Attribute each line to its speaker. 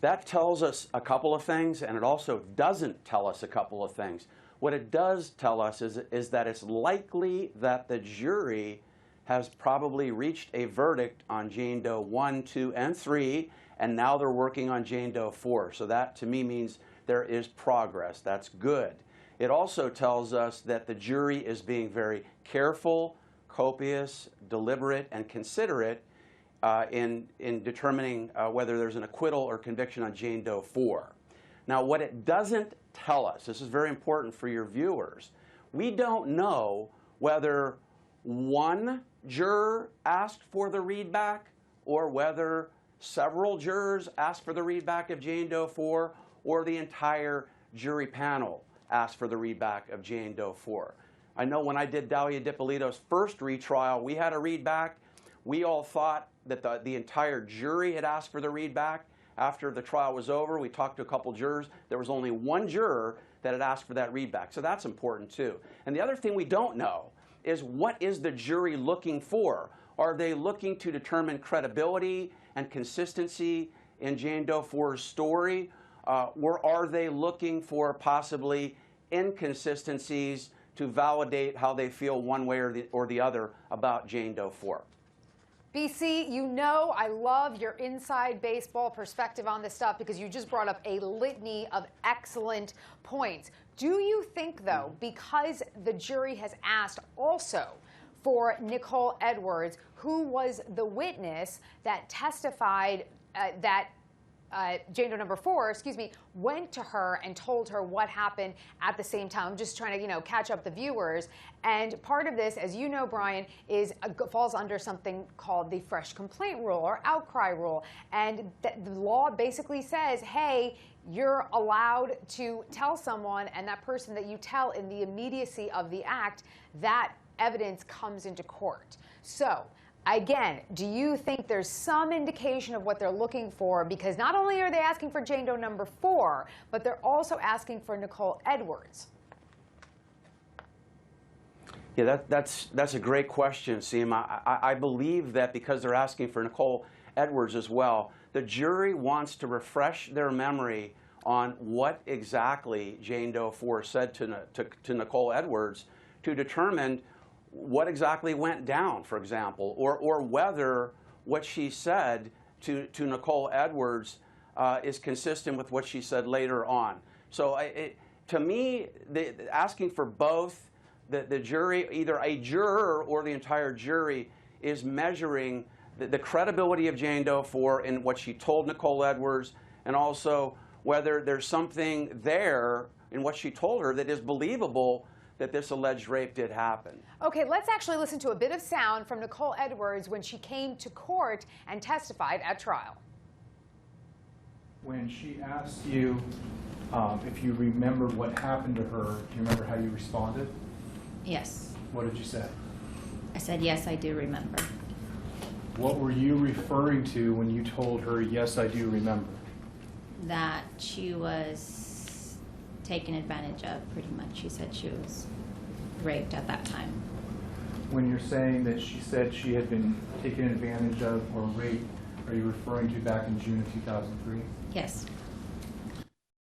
Speaker 1: That tells us a couple of things, and it also doesn't tell us a couple of things. What it does tell us is that it's likely that the jury has probably reached a verdict on Jane Doe 1, 2, and 3, and now they're working on Jane Doe 4. So that, to me, means there is progress. That's good. It also tells us that the jury is being very careful, copious, deliberate, and considerate in determining whether there's an acquittal or conviction on Jane Doe 4. Now, what it doesn't tell us, this is very important for your viewers, we don't know whether one juror asked for the readback or whether several jurors asked for the readback of Jane Doe 4 or the entire jury panel asked for the readback of Jane Doe 4. I know when I did Dalia Dippolito's first retrial, we had a readback. We all thought that the entire jury had asked for the readback. After the trial was over, we talked to a couple jurors. There was only one juror that had asked for that readback. So that's important too. And the other thing we don't know is, what is the jury looking for? Are they looking to determine credibility and consistency in Jane Doe 4's story? Or are they looking for possibly inconsistencies to validate how they feel one way or the other about Jane Doe 4?
Speaker 2: BC, you know I love your inside baseball perspective on this stuff because you just brought up a litany of excellent points. Do you think, though, because the jury has asked also for Nicole Edwards, who was the witness that testified that Jane Doe number 4, went to her and told her what happened at the same time? I'm just trying to, catch up the viewers. And part of this, as you know, Brian, falls under something called the fresh complaint rule or outcry rule. And the law basically says, hey, you're allowed to tell someone, and that person that you tell in the immediacy of the act, that evidence comes into court. So, again, do you think there's some indication of what they're looking for? Because not only are they asking for Jane Doe number 4, but they're also asking for Nicole Edwards.
Speaker 1: Yeah, that's a great question, Seema. I believe that because they're asking for Nicole Edwards as well, the jury wants to refresh their memory on what exactly Jane Doe 4 said to Nicole Edwards to determine what exactly went down, for example, or whether what she said to Nicole Edwards is consistent with what she said later on. So to me, asking for both the jury, either a juror or the entire jury, is measuring the credibility of Jane Doe 4 in what she told Nicole Edwards, and also whether there's something there in what she told her that is believable that this alleged rape did happen.
Speaker 2: Okay, let's actually listen to a bit of sound from Nicole Edwards when she came to court and testified at trial.
Speaker 3: When she asked you if you remembered what happened to her, do you remember how you responded?
Speaker 4: Yes.
Speaker 3: What did you say?
Speaker 4: I said, yes, I do remember.
Speaker 3: What were you referring to when you told her, yes, I do remember?
Speaker 4: That she was taken advantage of, pretty much. She said she was raped at that time.
Speaker 3: When you're saying that she said she had been taken advantage of or raped, are you referring to back in June of 2003?
Speaker 4: Yes.